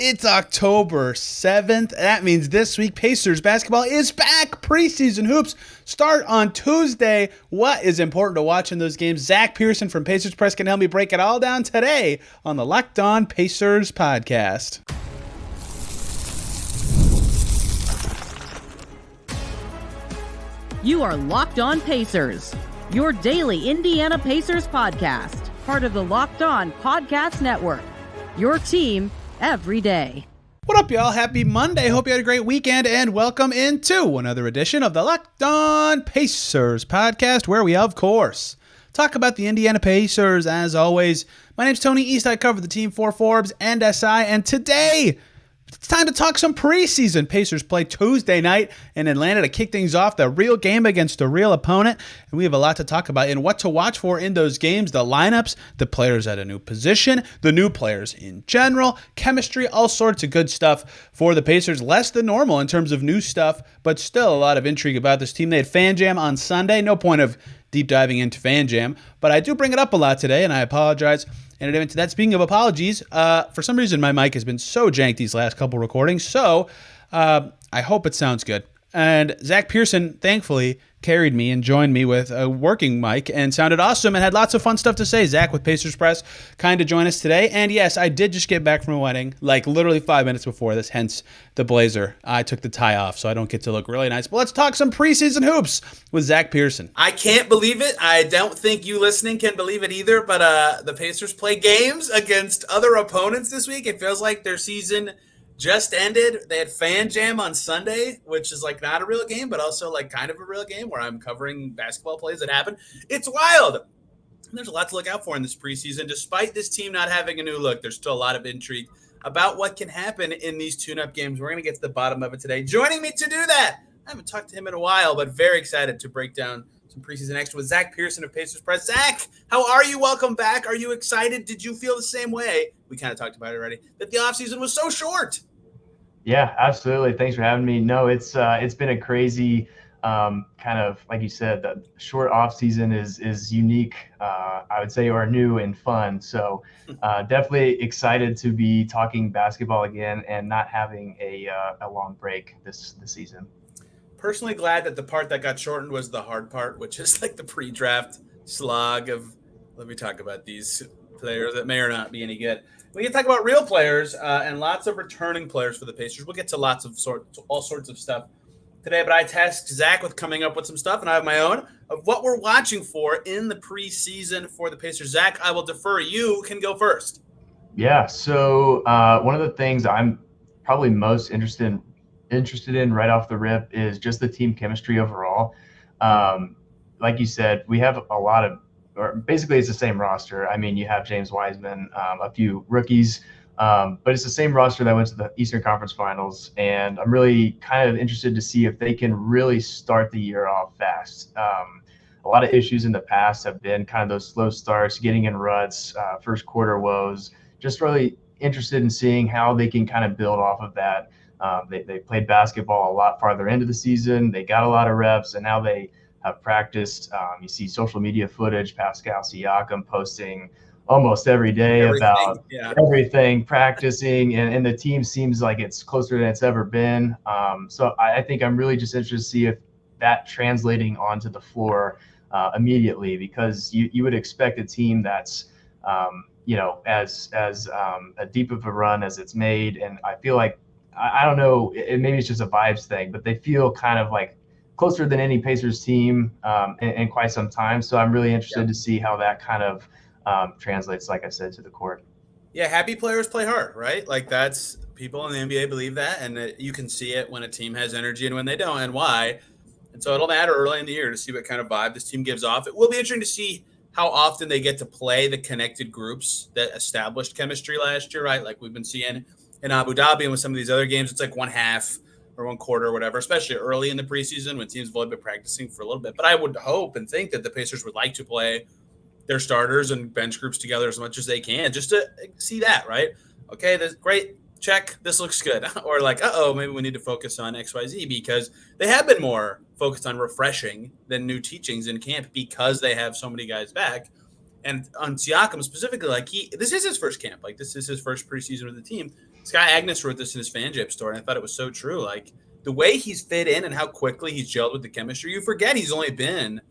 It's October 7th. That means this week Pacers basketball is back. Preseason hoops start on Tuesday. What is important to watch in those games? Zach Pearson from PacerPress can help me break it all down today on the Locked On Pacers podcast. You are Locked On Pacers, your daily Indiana Pacers podcast, part of the Locked On Podcast Network, your team every day. What up, y'all? Happy Monday. Hope you had a great weekend, and welcome into another edition of the Locked On Pacers podcast, where we, of course, talk about the Indiana Pacers. As always, my name's Tony East. I cover the team for Forbes and SI, and today it's time to talk some preseason. Pacers play Tuesday night in Atlanta to kick things off, the real game against a real opponent. And we have a lot to talk about and what to watch for in those games, the lineups, the players at a new position, the new players in general, chemistry, all sorts of good stuff for the Pacers. Less than normal in terms of new stuff, but still a lot of intrigue about this team. They had Fan Jam on Sunday. No point of deep diving into Fan Jam, but I do bring it up a lot today, and I apologize in advance to that. Speaking of apologies, for some reason my mic has been so jank these last couple recordings, so I hope it sounds good. And Zach Pearson, thankfully, carried me and joined me with a working mic and sounded awesome and had lots of fun stuff to say. Zach with PacerPress kind of joined us today. And yes, I did just get back from a wedding, like literally 5 minutes before this, hence the blazer. I took the tie off so I don't get to look really nice. But let's talk some preseason hoops with Zach Pearson. I can't believe it. I don't think you listening can believe it either, but the Pacers play games against other opponents this week. It feels like their season just ended. They had Fan Jam on Sunday, which is like not a real game, but also like kind of a real game where I'm covering basketball plays that happen. It's wild. And there's a lot to look out for in this preseason. Despite this team not having a new look, there's still a lot of intrigue about what can happen in these tune-up games. We're going to get to the bottom of it today. Joining me to do that, I haven't talked to him in a while, but very excited to break down some preseason extra with Zach Pearson of PacerPress. Zach, how are you? Welcome back. Are you excited? Did you feel the same way? We kind of talked about it already, that the offseason was so short. Yeah, absolutely. Thanks for having me. No, it's been a crazy kind of, like you said, the short off season is unique, I would say, or new and fun. So definitely excited to be talking basketball again and not having a long break this season. Personally glad that the part that got shortened was the hard part, which is like the pre-draft slog of, let me talk about these players that may or not be any good. We can talk about real players and lots of returning players for the Pacers. We'll get to lots of all sorts of stuff today, but I tasked Zach with coming up with some stuff, and I have my own of what we're watching for in the preseason for the Pacers. Zach, I will defer. You can go first. Yeah, so one of the things I'm probably most interested in right off the rip is just the team chemistry overall. Like you said, we have a lot of, or basically it's the same roster. I mean, you have James Wiseman, a few rookies, but it's the same roster that went to the Eastern Conference Finals. And I'm really kind of interested to see if they can really start the year off fast. A lot of issues in the past have been kind of those slow starts, getting in ruts, first quarter woes. Just really interested in seeing how they can kind of build off of that. They played basketball a lot farther into the season. They got a lot of reps, and now they have practiced. You see social media footage, Pascal, Siakam posting almost every day about everything, practicing, and the team seems like it's closer than it's ever been. So I think I'm really just interested to see if that translating onto the floor immediately, because you would expect a team that's as a deep of a run as it's made, and I feel like I don't know, maybe it's just a vibes thing, but they feel kind of like closer than any Pacers team in quite some time. So I'm really interested to see how that kind of translates, like I said, to the court. Yeah, happy players play hard, right? Like that's, people in the NBA believe that, and you can see it when a team has energy and when they don't, and why. And so it'll matter early in the year to see what kind of vibe this team gives off. It will be interesting to see how often they get to play the connected groups that established chemistry last year, right? Like we've been seeing in Abu Dhabi and with some of these other games, it's like one half or one quarter or whatever, especially early in the preseason when teams have only been practicing for a little bit. But I would hope and think that the Pacers would like to play their starters and bench groups together as much as they can, just to see that, right? Okay, that's great. Check. This looks good. Or like, maybe we need to focus on XYZ, because they have been more focused on refreshing than new teachings in camp because they have so many guys back. And on Siakam specifically, like this is his first camp. Like this is his first preseason with the team. Scott Agnes wrote this in his FanJam story, and I thought it was so true. Like the way he's fit in and how quickly he's gelled with the chemistry, you forget he's only been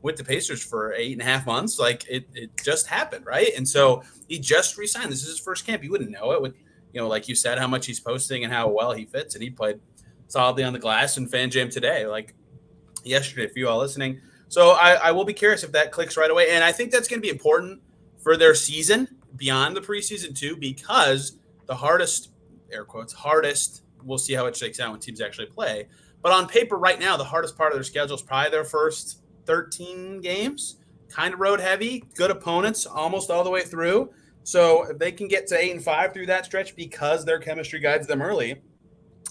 with the Pacers for 8.5 months. Like it just happened, right? And so he just re-signed. This is his first camp. You wouldn't know it with, like you said, how much he's posting and how well he fits. And he played solidly on the glass in FanJam today, like yesterday, for you all listening. So I will be curious if that clicks right away. And I think that's going to be important for their season beyond the preseason too, because the hardest, air quotes, hardest, we'll see how it shakes out when teams actually play. But on paper right now, the hardest part of their schedule is probably their first 13 games, kind of road heavy, good opponents almost all the way through. So if they can get to 8-5 through that stretch because their chemistry guides them early,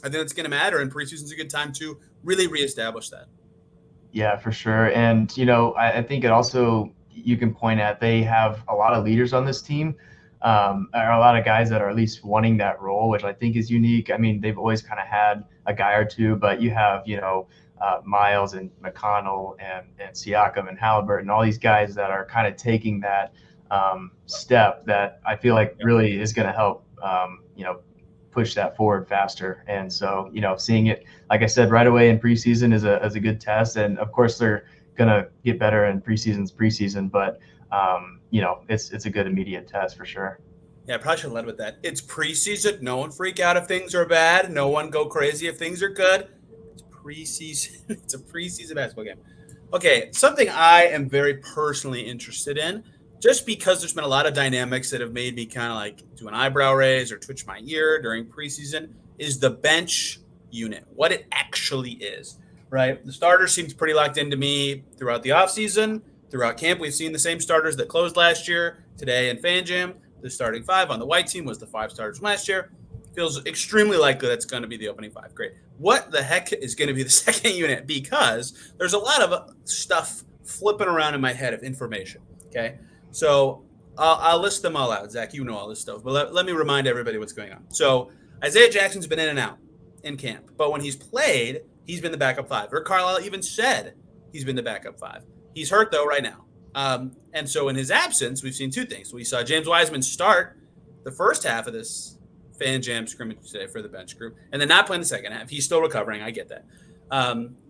I think it's going to matter. And preseason's a good time to really reestablish that. Yeah, for sure. And, I think it also, you can point at, they have a lot of leaders on this team, or a lot of guys that are at least wanting that role, which I think is unique. I mean, they've always kind of had a guy or two, but you have, Myles and McConnell and Siakam and Haliburton, all these guys that are kind of taking that step that I feel like really is going to help, push that forward faster. And so, seeing it, like I said, right away in preseason is a good test. And of course they're going to get better in preseason, but it's a good immediate test for sure. Yeah, I probably should have led with that. It's preseason. No one freak out if things are bad. No one go crazy if things are good. It's preseason. It's a preseason basketball game. Okay, something I am very personally interested in, just because there's been a lot of dynamics that have made me kind of like do an eyebrow raise or twitch my ear during preseason, is the bench unit, what it actually is, right? The starters seems pretty locked into me throughout the offseason. Throughout camp, we've seen the same starters that closed last year. Today in FanJam, the starting 5 on the white team was the 5 starters from last year. Feels extremely likely that's going to be the opening 5. Great. What the heck is going to be the second unit? Because there's a lot of stuff flipping around in my head of information, okay? So I'll list them all out. Zach, you know all this stuff, but let me remind everybody what's going on. So Isaiah Jackson's been in and out in camp, but when he's played, he's been the backup 5. Rick Carlisle even said he's been the backup 5. He's hurt, though, right now. And so in his absence, we've seen two things. We saw James Wiseman start the first half of this FanJam scrimmage today for the bench group, and then not playing the second half. He's still recovering. I get that.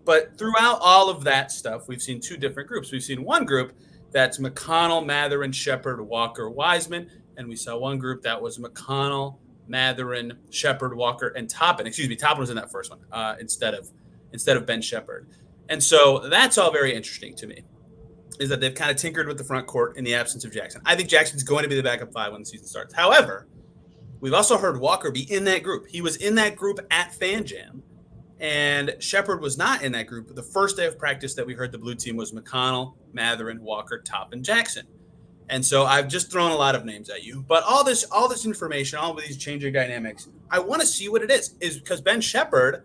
But throughout all of that stuff, we've seen two different groups. We've seen one group that's McConnell, Mathurin, Shepard, Walker, Wiseman. And we saw one group that was McConnell, Mathurin, Shepard, Walker, and Toppin. Excuse me, Toppin was in that first one instead of Ben Shepard. And so that's all very interesting to me, is that they've kind of tinkered with the front court in the absence of Jackson. I think Jackson's going to be the backup 5 when the season starts. However, we've also heard Walker be in that group. He was in that group at FanJam, and Shepard was not in that group. The first day of practice that we heard the blue team was McConnell, Mathurin, Walker, Toppin, Jackson. And so I've just thrown a lot of names at you. But all this information, all of these changing dynamics, I want to see what it is because Ben Shepard,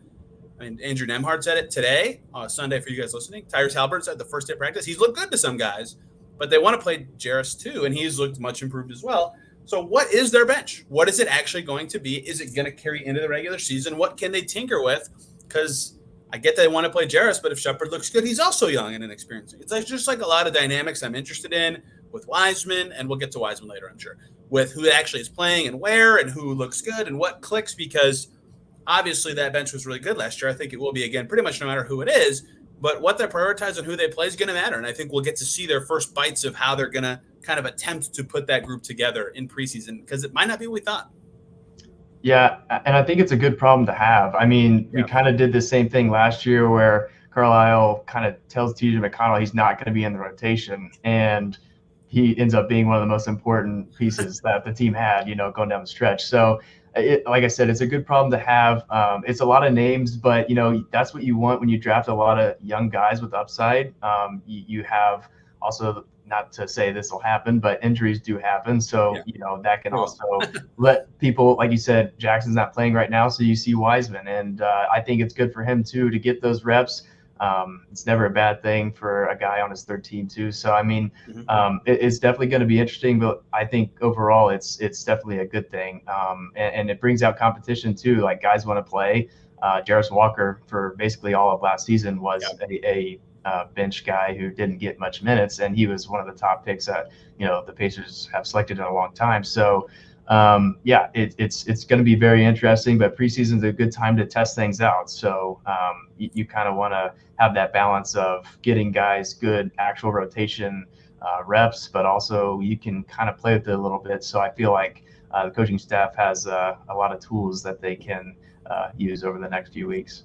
I mean, Andrew Nemhard said it today, Sunday for you guys listening. Tyrese Haliburton said the first day of practice, he's looked good to some guys, but they want to play Jarris too, and he's looked much improved as well. So what is their bench? What is it actually going to be? Is it going to carry into the regular season? What can they tinker with? Because I get they want to play Jarris, but if Shepard looks good, he's also young and inexperienced. It's just like a lot of dynamics I'm interested in with Wiseman, and we'll get to Wiseman later, I'm sure, with who actually is playing and where and who looks good and what clicks, because obviously that bench was really good last year. I think it will be again, pretty much no matter who it is, but what they prioritize and who they play is going to matter. And I think we'll get to see their first bites of how they're going to kind of attempt to put that group together in preseason, because it might not be what we thought. Yeah, and I think it's a good problem to have. I mean, we kind of did the same thing last year where Carlisle kind of tells TJ McConnell he's not going to be in the rotation, and he ends up being one of the most important pieces that the team had, going down the stretch. So, like I said, it's a good problem to have. It's a lot of names, but, that's what you want when you draft a lot of young guys with upside. You have also, not to say this will happen, but injuries do happen. So, that can also let people, like you said, Jackson's not playing right now. So you see Wiseman, and I think it's good for him too, to get those reps. It's never a bad thing for a guy on his third team too. So, I mean, it's definitely going to be interesting, but I think overall it's definitely a good thing. And it brings out competition too. Like, guys want to play. Jarris Walker for basically all of last season was a bench guy who didn't get much minutes, and he was one of the top picks that the Pacers have selected in a long time. So It's going to be very interesting, but preseason is a good time to test things out. So you kind of want to have that balance of getting guys good actual rotation reps, but also you can kind of play with it a little bit. So I feel like the coaching staff has a lot of tools that they can use over the next few weeks.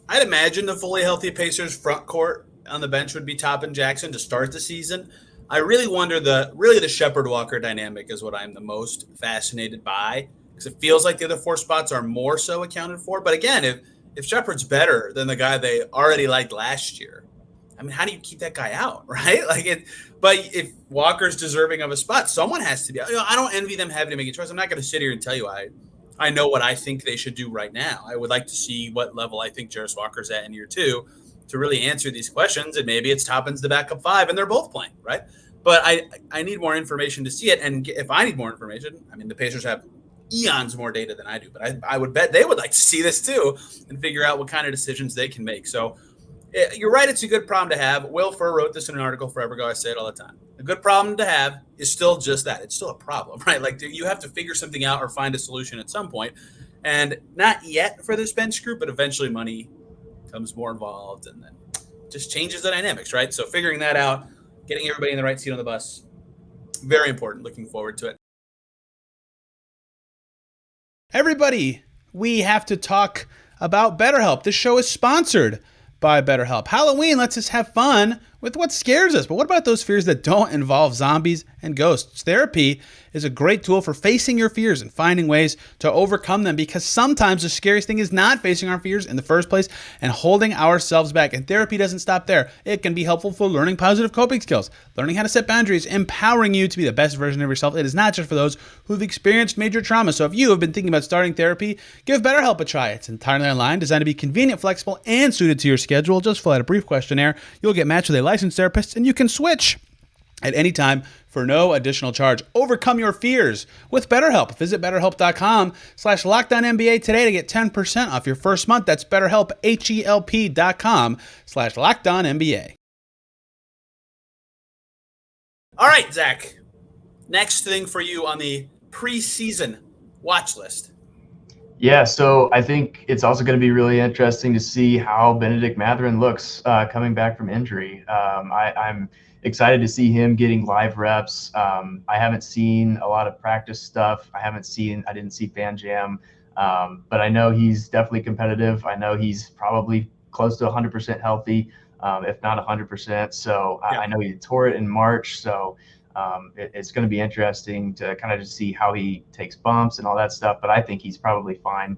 I'd imagine the fully healthy Pacers front court on the bench would be Toppin Jackson to start the season. I really wonder the Shepard Walker dynamic is what I'm the most fascinated by, because it feels like the other four spots are more so accounted for. But again, if Shepard's better than the guy they already liked last year, I mean, how do you keep that guy out, right? But if Walker's deserving of a spot, someone has to be. I don't envy them having to make a choice. I'm not going to sit here and tell you I know what I think they should do right now. I would like to see what level I think Jarris Walker's at in year 2 to really answer these questions. And maybe it's Toppin's the backup 5 and they're both playing, right? But I need more information to see it. And if I need more information, I mean, the Pacers have eons more data than I do, but I would bet they would like to see this too and figure out what kind of decisions they can make. So you're right. It's a good problem to have. Will Furr wrote this in an article forever ago. I say it all the time. A good problem to have is still just that. It's still a problem, right? Like you have to figure something out or find a solution at some point. And not yet for this bench group, but eventually money becomes more involved and then just changes the dynamics, right? So figuring that out, getting everybody in the right seat on the bus, very important. Looking forward to it. Everybody, we have to talk about BetterHelp. This show is sponsored by BetterHelp. Halloween lets us have fun with what scares us, but what about those fears that don't involve zombies and ghosts? Therapy is a great tool for facing your fears and finding ways to overcome them, because sometimes the scariest thing is not facing our fears in the first place and holding ourselves back. And therapy doesn't stop there. It can be helpful for learning positive coping skills, learning how to set boundaries, empowering you to be the best version of yourself. It is not just for those who've experienced major trauma. So if you have been thinking about starting therapy, give BetterHelp a try. It's entirely online, designed to be convenient, flexible, and suited to your schedule. Just fill out a brief questionnaire. You'll get matched with a licensed therapist, and you can switch at any time for no additional charge. Overcome your fears with BetterHelp. Visit BetterHelp.com/LockedOnNBA today to get 10% off your first month. That's BetterHelp, HELP.com/LockedOnNBA. All right, Zach. Next thing for you on the preseason watch list. Yeah, so I think it's also going to be really interesting to see how Bennedict Mathurin looks coming back from injury. I'm excited to see him getting live reps. I haven't seen a lot of practice stuff. I didn't see Fan Jam, but I know he's definitely competitive. I know he's probably close to 100% healthy, if not 100%. So I know he tore it in March. So it's going to be interesting to kind of just see how he takes bumps and all that stuff. But I think he's probably fine,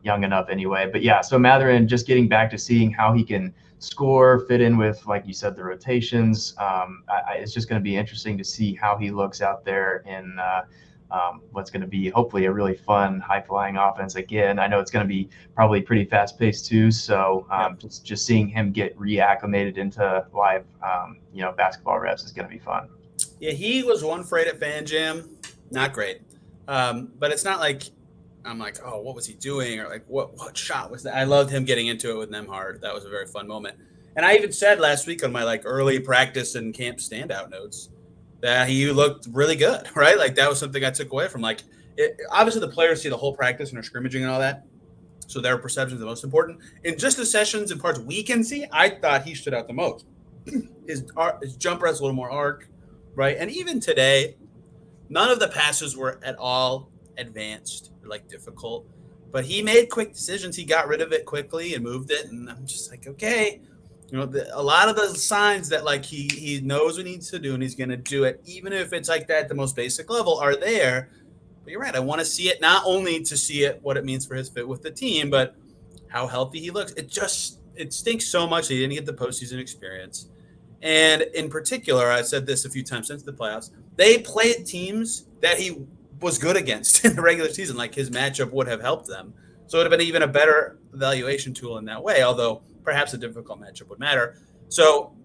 young enough anyway. But yeah, so Mathurin, just getting back to seeing how he can score, fit in with, like you said, the rotations. It's just going to be interesting to see how he looks out there in what's going to be hopefully a really fun, high-flying offense. Again, I know it's going to be probably pretty fast-paced too. So just seeing him get reacclimated into live, basketball reps is going to be fun. Yeah, he was one for 8 at Fan Jam. Not great. But it's not like I'm like, oh, what was he doing? Or like, what shot was that? I loved him getting into it with Nembhard. That was a very fun moment. And I even said last week on my early practice and camp standout notes that he looked really good, right? Like that was something I took away from obviously the players see the whole practice and are scrimmaging and all that. So their perception is the most important. In just the sessions and parts we can see, I thought he stood out the most. His jumper has a little more arc, right? And even today, none of the passes were at all advanced or difficult, but he made quick decisions. He got rid of it quickly and moved it. And I'm just like, okay, a lot of the signs that he knows what he needs to do and he's going to do it, even if it's like that at the most basic level, are there. But you're right. I want to see it, not only to see it, what it means for his fit with the team, but how healthy he looks. It stinks so much that he didn't get the postseason experience. And in particular, I said this a few times since the playoffs, they played teams that he was good against in the regular season, like his matchup would have helped them. So it would have been even a better evaluation tool in that way, although perhaps a difficult matchup would matter. So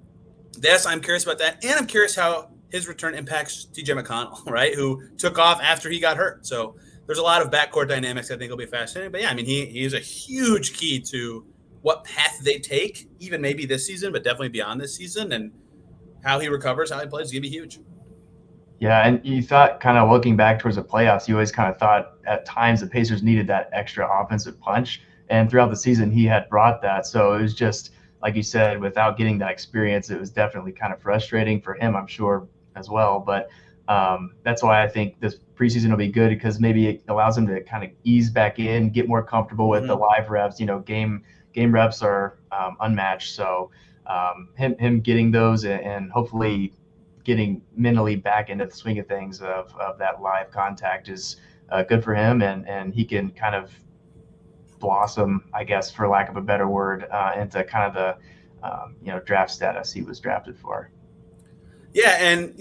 I'm curious about that. And I'm curious how his return impacts TJ McConnell, right, who took off after he got hurt. So there's a lot of backcourt dynamics I think will be fascinating. But, yeah, I mean, he is a huge key to what path they take, even maybe this season, but definitely beyond this season. And how he recovers, how he plays is going to be huge. Yeah, and you thought, kind of looking back towards the playoffs, you always kind of thought at times the Pacers needed that extra offensive punch. And throughout the season, he had brought that. So it was just, like you said, without getting that experience, it was definitely kind of frustrating for him, I'm sure, as well. But that's why I think this preseason will be good, because maybe it allows him to kind of ease back in, get more comfortable with the live reps. Game reps are unmatched. So him getting those and hopefully getting mentally back into the swing of things of that live contact is good for him, and he can kind of blossom, I guess, for lack of a better word, into kind of the draft status he was drafted for. Yeah, and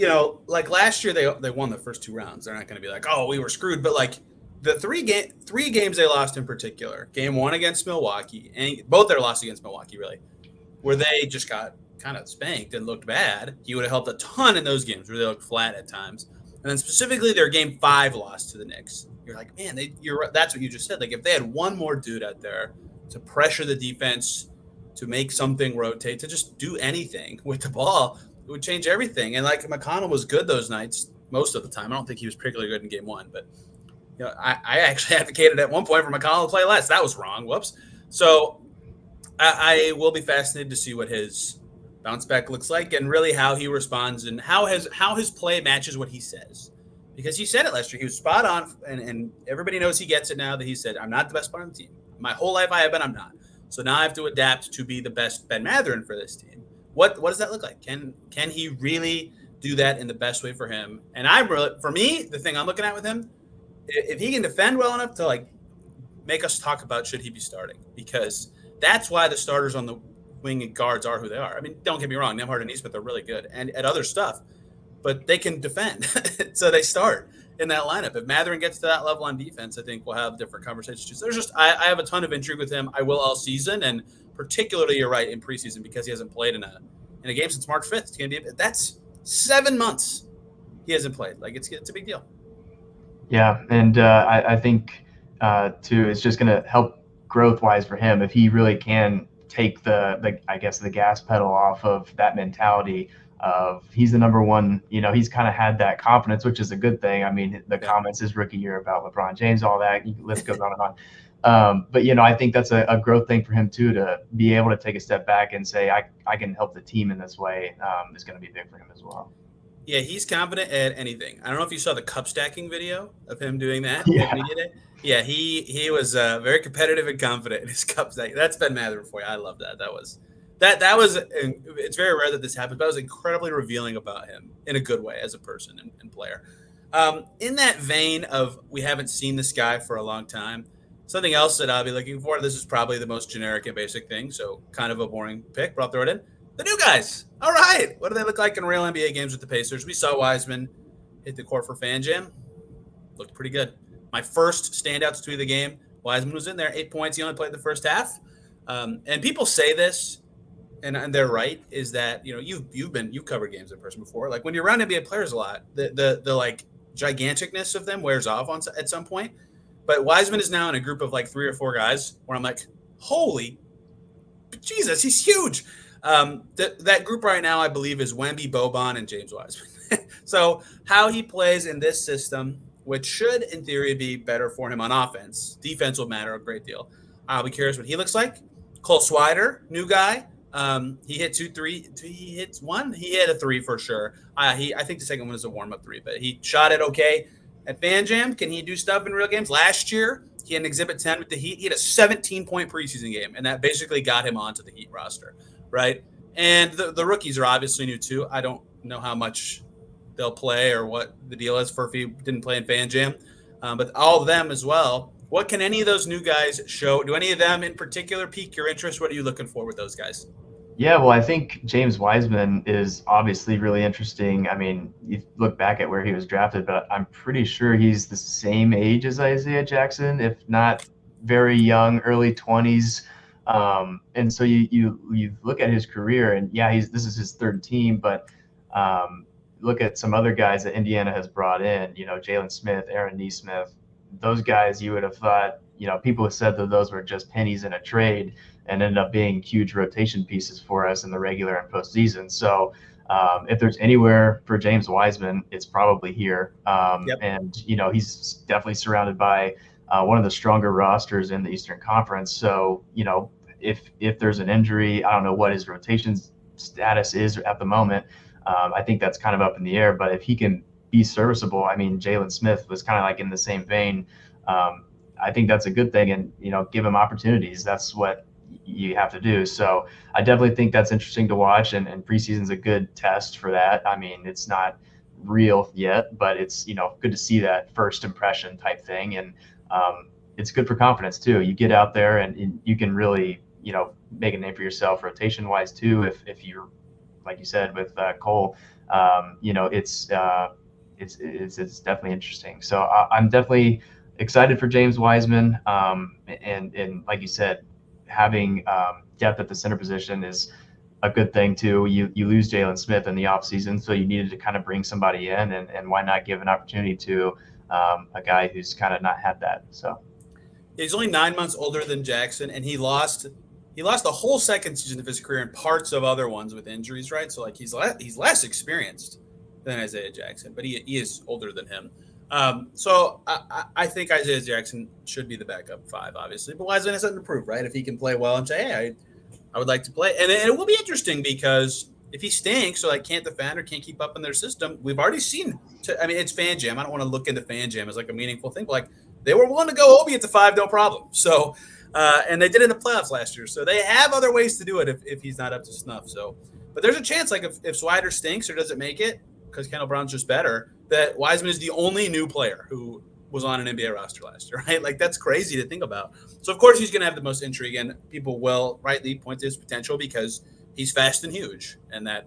like last year they won the first 2 rounds. They're not going to be like, oh, we were screwed, but like the three games they lost in particular, game 1 against Milwaukee, and both their loss against Milwaukee really, where they just got kind of spanked and looked bad. He would have helped a ton in those games where they looked flat at times. And then specifically their game 5 loss to the Knicks. You're like, man, that's what you just said. Like if they had one more dude out there to pressure the defense, to make something rotate, to just do anything with the ball, it would change everything. And like McConnell was good those nights most of the time. I don't think he was particularly good in game 1, but I actually advocated at one point for McConnell to play less. That was wrong. Whoops. So I will be fascinated to see what his bounce back looks like, and really how he responds, and how his play matches what he says, because he said it last year. He was spot on, and everybody knows he gets it now, that he said, I'm not the best player on the team. My whole life I have been, I'm not. So now I have to adapt to be the best Ben Mathurin for this team. What does that look like? Can he really do that in the best way for him? And for me, the thing I'm looking at with him, if he can defend well enough to like make us talk about should he be starting, because that's why the starters on the wing and guards are who they are. I mean, don't get me wrong, Nembhard and Nesmith are really good and at other stuff, but they can defend. So they start in that lineup. If Mathurin gets to that level on defense, I think we'll have different conversations. There's I have a ton of intrigue with him. I will all season, and particularly, you're right, in preseason, because he hasn't played in a game since March 5th. It's going to be that's 7 months he hasn't played. Like it's a big deal. Yeah, and I think too, it's just going to help growth wise for him if he really can take the I guess the gas pedal off of that mentality of he's the number one. He's kind of had that confidence, which is a good thing. I mean, the comments his rookie year about LeBron James, all that, list goes on and on. But I think that's a growth thing for him too, to be able to take a step back and say I can help the team in this way, is going to be big for him as well. Yeah, he's confident at anything. I don't know if you saw the cup stacking video of him doing that. Yeah, he was very competitive and confident in his cup stacking. That's Ben Mathurin for you. I love that. That was it's very rare that this happens, but it was incredibly revealing about him in a good way as a person and player. In that vein of we haven't seen this guy for a long time, something else that I'll be looking for, this is probably the most generic and basic thing, so kind of a boring pick, but I'll throw it in. The new guys. All right. What do they look like in real NBA games with the Pacers? We saw Wiseman hit the court for FanJam. Looked pretty good. My first standouts to the game, Wiseman was in there, 8 points. He only played the first half. And people say this, and they're right, is that you've covered games in person before. Like when you're around NBA players a lot, the like giganticness of them wears off at some point. But Wiseman is now in a group of like 3 or 4 guys where I'm like, holy Jesus, he's huge. That group right now, I believe, is Wemby, Boban, and James Wiseman. So how he plays in this system, which should, in theory, be better for him on offense. Defense will matter a great deal. I'll be curious what he looks like. Cole Swider, new guy. He hit 2 3. He hits 1. He hit a 3 for sure. I think the second one was a warm-up 3, but he shot it okay. At FanJam, can he do stuff in real games? Last year, he had an Exhibit 10 with the Heat. He had a 17-point preseason game, and that basically got him onto the Heat roster, right? And the rookies are obviously new too. I don't know how much they'll play or what the deal is for if he didn't play in FanJam, but all of them as well. What can any of those new guys show? Do any of them in particular pique your interest? What are you looking for with those guys? Yeah, well, I think James Wiseman is obviously really interesting. I mean, you look back at where he was drafted, but I'm pretty sure he's the same age as Isaiah Jackson, if not very young, early 20s. And so you look at his career, and yeah, this is his 3rd team, but look at some other guys that Indiana has brought in, Jalen Smith, Aaron Nesmith, those guys you would have thought, people have said that those were just pennies in a trade and ended up being huge rotation pieces for us in the regular and postseason. So If there's anywhere for James Wiseman, it's probably here. Yep. And, he's definitely surrounded by one of the stronger rosters in the Eastern Conference. So, if there's an injury, I don't know what his rotation status is at the moment. I think that's kind of up in the air. But if he can be serviceable, I mean, Jalen Smith was kind of like in the same vein. I think that's a good thing, and give him opportunities. That's what you have to do. So I definitely think that's interesting to watch, and preseason's a good test for that. I mean, it's not real yet, but it's good to see that first impression type thing, and it's good for confidence too. You get out there and you can really make a name for yourself rotation wise too. If you're, like you said with Cole, it's definitely interesting. So I'm definitely excited for James Wiseman, and like you said, having depth at the center position is a good thing too. You lose Jalen Smith in the offseason, so you needed to kind of bring somebody in, and why not give an opportunity to a guy who's kind of not had that. So he's only 9 months older than Jackson, and he lost the whole second season of his career and parts of other ones with injuries, right? So like he's less experienced than Isaiah Jackson, but he is older than him. So I think Isaiah Jackson should be the backup 5, obviously, but Wiseman has something to prove, right? If he can play well and say, hey, I would like to play. And it will be interesting because if he stinks or like can't defend or can't keep up in their system, we've already seen, it's fan jam. I don't want to look into fan jam as like a meaningful thing, but like they were willing to go Obi at the 5, no problem. So, and they did it in the playoffs last year. So they have other ways to do it if he's not up to snuff. So, but there's a chance like if Swider stinks or doesn't make it because Kendall Brown's just better, that Wiseman is the only new player who was on an NBA roster last year, right? Like that's crazy to think about. So of course he's going to have the most intrigue, and people will rightly point to his potential because he's fast and huge, and that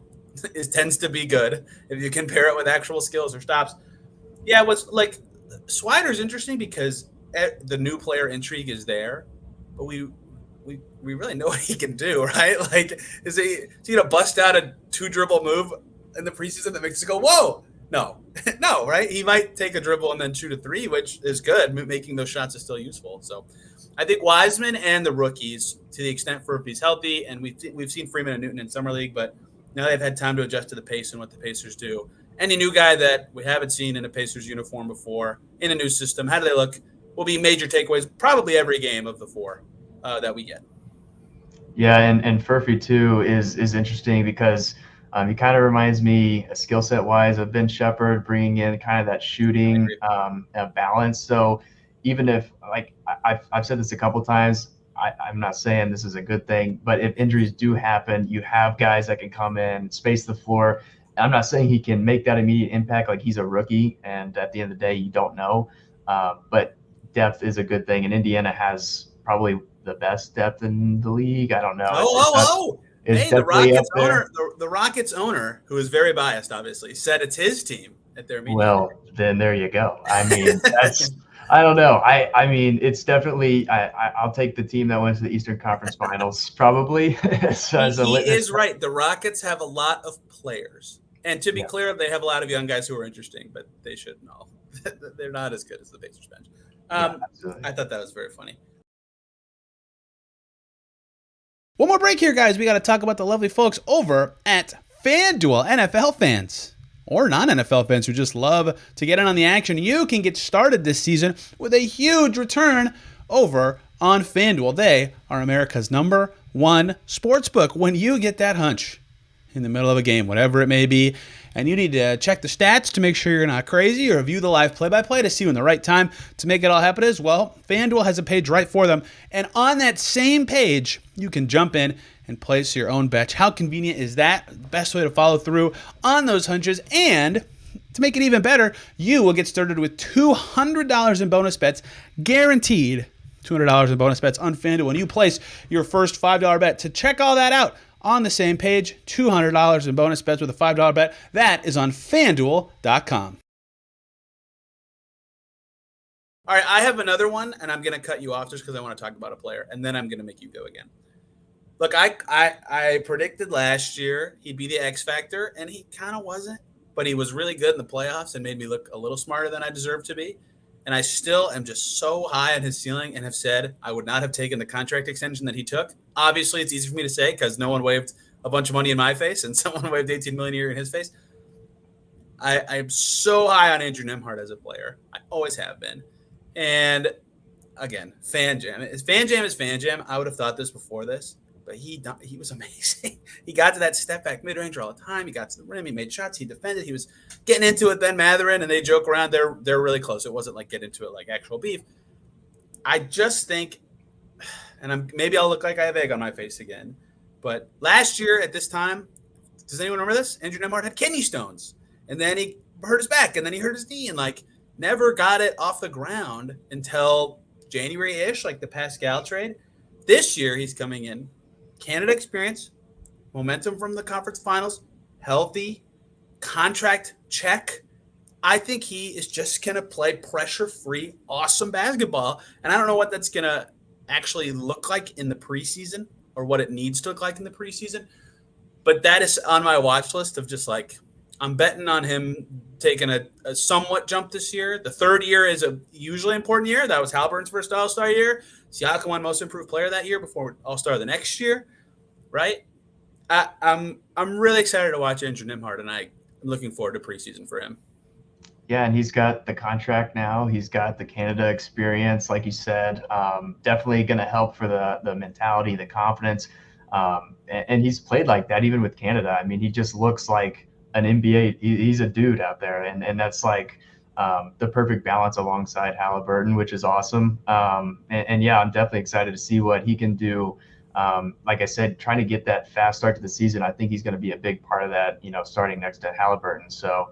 tends to be good if you compare it with actual skills or stops. Yeah, what's like Swider's interesting because the new player intrigue is there, but we really know what he can do, right? Like is he going to bust out a 2-dribble move in the preseason that makes you go, whoa? No, right? He might take a dribble and then shoot a 3, which is good. Making those shots is still useful. So I think Wiseman and the rookies, to the extent for if he's healthy, and we've seen Freeman and Newton in Summer League, but now they've had time to adjust to the pace and what the Pacers do. Any new guy that we haven't seen in a Pacers uniform before, in a new system, how do they look? Will be major takeaways probably every game of the 4 that we get. Yeah, and Furphy too is interesting because he kind of reminds me, skill set wise, of Ben Shepherd, bringing in kind of that shooting balance. So even if, like I've said this a couple times, I'm not saying this is a good thing, but if injuries do happen, you have guys that can come in, space the floor. I'm not saying he can make that immediate impact, like he's a rookie, and at the end of the day, you don't know. But depth is a good thing, and Indiana has probably the best depth in the league. I don't know. Hey, the Rockets owner, who is very biased, obviously, said it's his team at their meeting. Well, then there you go. I mean, I don't know. I mean, it's definitely. I'll take the team that went to the Eastern Conference Finals probably. He is right. The Rockets have a lot of players, and to be clear, they have a lot of young guys who are interesting, but they should know they're not as good as the Pacers bench. I thought that was very funny. One more break here, guys. We got to talk about the lovely folks over at FanDuel. NFL fans or non-NFL fans who just love to get in on the action, you can get started this season with a huge return over on FanDuel. They are America's #1 sportsbook. When you get that hunch in the middle of a game, whatever it may be, and you need to check the stats to make sure you're not crazy or view the live play-by-play to see when the right time to make it all happen is, well, FanDuel has a page right for them. And on that same page, you can jump in and place your own bet. How convenient is that? The best way to follow through on those hunches. And to make it even better, you will get started with $200 in bonus bets, guaranteed $200 in bonus bets on FanDuel when you place your first $5 bet. To check all that out, on the same page, $200 in bonus bets with a $5 bet. That is on FanDuel.com. All right, I have another one, and I'm going to cut you off just because I want to talk about a player, and then I'm going to make you go again. Look, I predicted last year he'd be the X factor, and he kind of wasn't, but he was really good in the playoffs and made me look a little smarter than I deserved to be. And I still am just so high on his ceiling and have said I would not have taken the contract extension that he took. Obviously, it's easy for me to say because no one waived a bunch of money in my face and someone waved $18 million a year in his face. I'm so high on Andrew Nembhard as a player. I always have been. And again, Fan Jam is Fan Jam. I would have thought this before this, but he was amazing. He got to that step back mid-ranger all the time. He got to the rim. He made shots. He defended. He was getting into it. Then Mathurin, and they joke around. They're really close. It wasn't like get into it like actual beef. I just think, and maybe I'll look like I have egg on my face again, but last year at this time, does anyone remember this? Andrew Nembhard had kidney stones, and then he hurt his back, and then he hurt his knee, and like never got it off the ground until January-ish, like the Pascal trade. This year, he's coming in, Canada experience, momentum from the conference finals, healthy, contract check. I think he is just going to play pressure-free, awesome basketball. And I don't know what that's going to actually look like in the preseason or what it needs to look like in the preseason. But that is on my watch list of just like, I'm betting on him taking a somewhat jump this year. The third year is a usually important year. That was Haliburton's first All-Star year. Siakam won Most Improved Player that year before All-Star the next year, right? I'm really excited to watch Andrew Nembhard, and I'm looking forward to preseason for him. Yeah, and he's got the contract now. He's got the Canada experience, like you said. Definitely going to help for the mentality, the confidence. And he's played like that even with Canada. I mean, he just looks like an NBA. He's a dude out there, and that's like the perfect balance alongside Haliburton, which is awesome. And yeah, I'm definitely excited to see what he can do. Like I said, trying to get that fast start to the season, I think he's going to be a big part of that, starting next to Haliburton. So,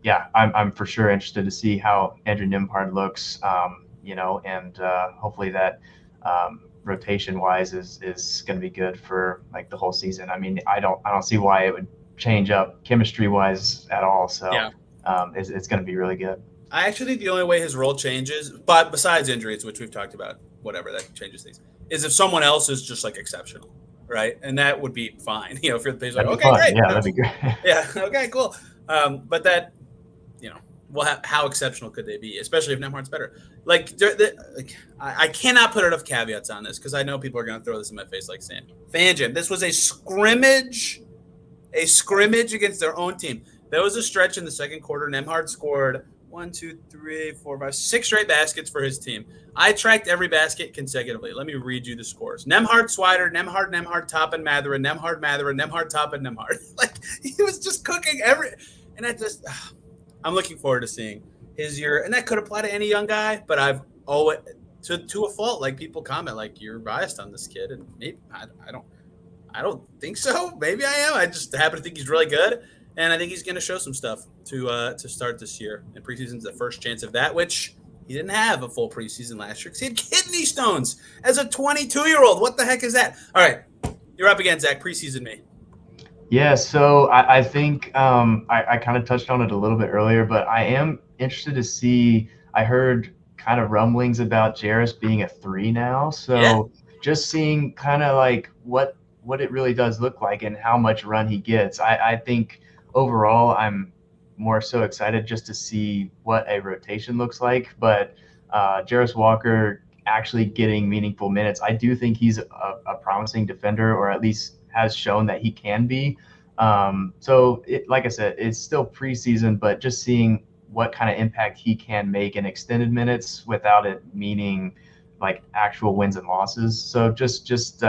yeah, I'm for sure interested to see how Andrew Nembhard looks, and hopefully that rotation wise is going to be good for like the whole season. I mean, I don't see why it would change up chemistry wise at all. So yeah. It's going to be really good. I actually think the only way his role changes, but besides injuries, which we've talked about, whatever that changes things, is if someone else is just like exceptional, right? And that would be fine. If you're the Pacers, like, okay, great. Yeah, that'd be great. Yeah, okay, cool. But that, how exceptional could they be, especially if Nembhard's better? Like, I cannot put enough caveats on this because I know people are going to throw this in my face like saying, Fan Jam, this was a scrimmage against their own team. There was a stretch in the second quarter. Nembhard scored 6 straight baskets for his team. I tracked every basket consecutively. Let me read you the scores. Nembhard, Swider, Nembhard, Toppin, Mathurin, Nembhard, Toppin, Nembhard. Like, he was just cooking and I'm looking forward to seeing his year. And that could apply to any young guy, but I've always, to a fault, like people comment, like, you're biased on this kid. And maybe I don't think so. Maybe I am. I just happen to think he's really good. And I think he's going to show some stuff to start this year. And preseason's the first chance of that, which he didn't have a full preseason last year because he had kidney stones as a 22-year-old. What the heck is that? All right, you're up again, Zach. Preseason me. Yeah, so I think I kind of touched on it a little bit earlier, but I am interested to see. I heard kind of rumblings about Jarris being a 3 now. So just seeing kind of like what it really does look like and how much run he gets. I think overall I'm more so excited just to see what a rotation looks like. But Jarris Walker actually getting meaningful minutes, I do think he's a promising defender, or at least has shown that he can be. So like I said, it's still preseason, but just seeing what kind of impact he can make in extended minutes without it meaning like actual wins and losses. So just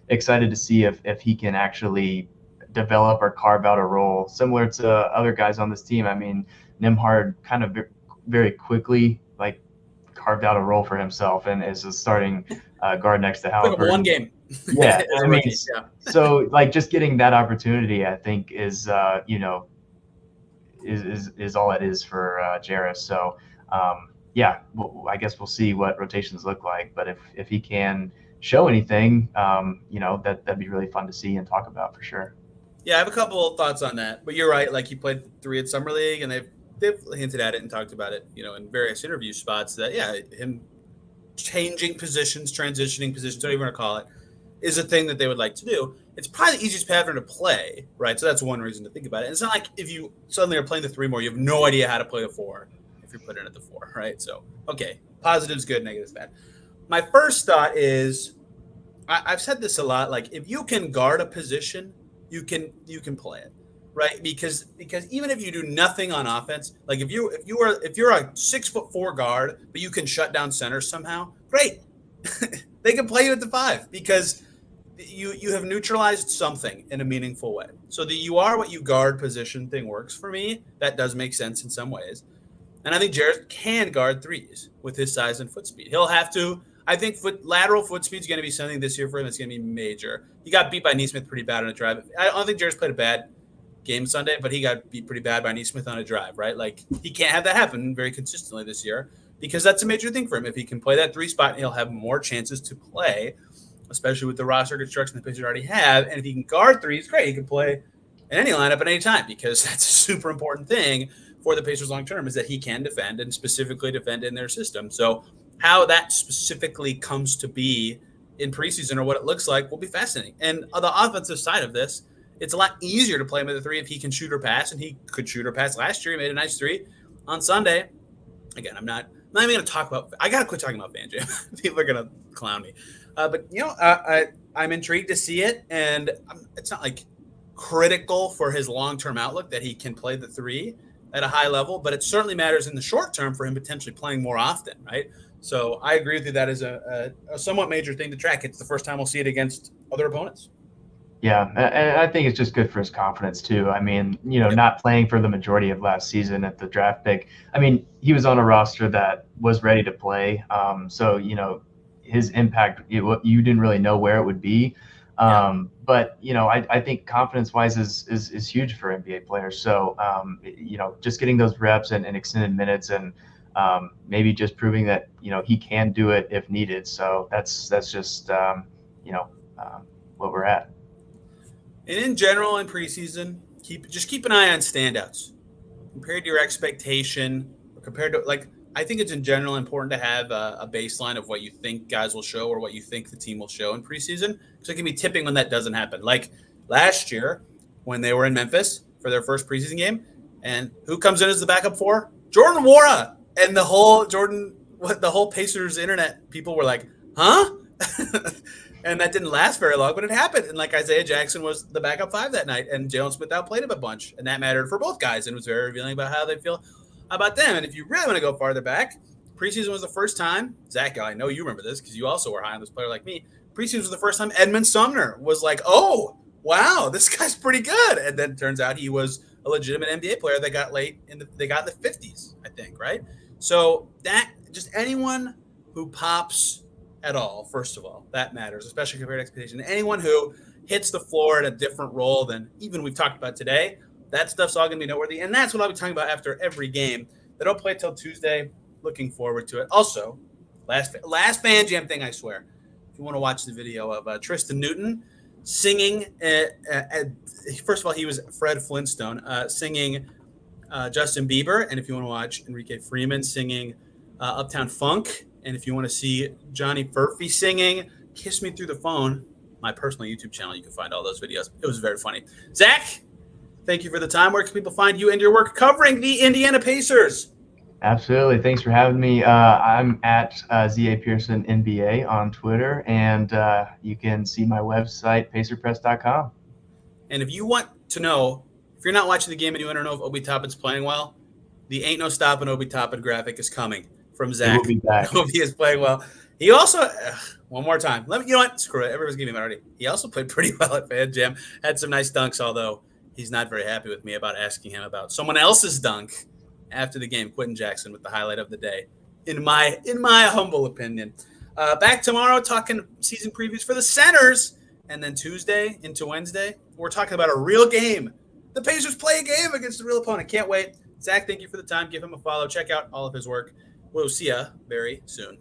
excited to see if he can actually develop or carve out a role similar to other guys on this team. I mean, Nembhard kind of very quickly like carved out a role for himself and is a starting guard next to Haliburton. Like one game. Yeah, I mean, so like just getting that opportunity, I think is all it is for Jarris. So yeah, I guess we'll see what rotations look like. But if he can show anything, that'd be really fun to see and talk about for sure. Yeah, I have a couple of thoughts on that. But you're right. Like, he played 3 at Summer League, and they've hinted at it and talked about it, in various interview spots that, him changing positions, transitioning positions, whatever you want to call it, is a thing that they would like to do. It's probably the easiest pattern to play, right? So that's one reason to think about it. And it's not like if you suddenly are playing the 3 more, you have no idea how to play the 4 if you're put in at the 4, right? So, okay, positives good, negatives bad. My first thought is I've said this a lot. Like, if you can guard a position, you can play it, right? Because even if you do nothing on offense, like if you're a 6'4" guard, but you can shut down centers somehow, great. They can play you at the 5 because you have neutralized something in a meaningful way. So the you are what you guard position thing works for me. That does make sense in some ways. And I think Jared can guard threes with his size and foot speed. He'll have to. I think lateral foot speed is going to be something this year for him that's going to be major. He got beat by Neesmith pretty bad on a drive. I don't think Jared's played a bad game Sunday, but he got beat pretty bad by Neesmith on a drive, right? Like, he can't have that happen very consistently this year because that's a major thing for him. If he can play that 3 spot, he'll have more chances to play, especially with the roster construction the Pacers already have. And if he can guard threes, great. He can play in any lineup at any time because that's a super important thing for the Pacers long term is that he can defend and specifically defend in their system. So how that specifically comes to be in preseason or what it looks like will be fascinating. And on the offensive side of this, it's a lot easier to play him at the 3 if he can shoot or pass, and he could shoot or pass last year. He made a nice 3 on Sunday. Again, I'm not even going to talk about – I got to quit talking about FanDuel. People are going to clown me. But, I'm intrigued to see it, and it's not like critical for his long-term outlook that he can play the 3 at a high level, but it certainly matters in the short term for him potentially playing more often, right? So I agree with you. That is a somewhat major thing to track. It's the first time we'll see it against other opponents. Yeah, and I think it's just good for his confidence too. I mean, not playing for the majority of last season at the draft pick. I mean, he was on a roster that was ready to play. So, his impact, you didn't really know where it would be. But, I think confidence-wise is huge for NBA players. So, just getting those reps and extended minutes and maybe just proving that, he can do it if needed. So that's just, what we're at. And in general, in preseason, keep an eye on standouts compared to your expectation, or compared to I think it's in general important to have a baseline of what you think guys will show or what you think the team will show in preseason, because it can be tipping when that doesn't happen. Like last year when they were in Memphis for their first preseason game, and who comes in as the backup for? Jordan Nwora, and the whole Pacers internet people were like, huh? And that didn't last very long, but it happened. And Isaiah Jackson was the backup 5 that night, and Jalen Smith outplayed him a bunch. And that mattered for both guys, and it was very revealing about how they feel about them. And if you really want to go farther back, preseason was the first time, Zach, I know you remember this because you also were high on this player like me. Preseason was the first time Edmund Sumner was like, oh, wow, this guy's pretty good. And then it turns out he was a legitimate NBA player that got in the 50s, I think, right? So that just anyone who pops at all, first of all, that matters, especially compared to expectation. Anyone who hits the floor in a different role than even we've talked about today, that stuff's all going to be noteworthy. And that's what I'll be talking about after every game. They don't play till Tuesday. Looking forward to it. Also, last fan jam thing, I swear. If you want to watch the video of Tristan Newton singing, first of all, he was Fred Flintstone singing Justin Bieber. And if you want to watch Enrique Freeman singing Uptown Funk, and if you want to see Johnny Furphy singing Kiss Me Through the Phone, my personal YouTube channel, you can find all those videos. It was very funny. Zach, thank you for the time. Where can people find you and your work covering the Indiana Pacers? Absolutely. Thanks for having me. I'm at Zach Pearson NBA on Twitter, and you can see my website, PacerPress.com. And if you want to know, if you're not watching the game and you want to know if Obi Toppin's playing well, the Ain't No Stoppin' Obi Toppin graphic is coming from Zach. He will be back. Obi is playing well. He also, one more time, you know what? Screw it. Everyone's giving him already. He also played pretty well at Fan Jam. Had some nice dunks, although he's not very happy with me about asking him about someone else's dunk after the game. Quentin Jackson with the highlight of the day, in my humble opinion. Back tomorrow talking season previews for the centers, and then Tuesday into Wednesday, we're talking about a real game. The Pacers play a game against a real opponent. Can't wait. Zach, thank you for the time. Give him a follow. Check out all of his work. We'll see ya very soon.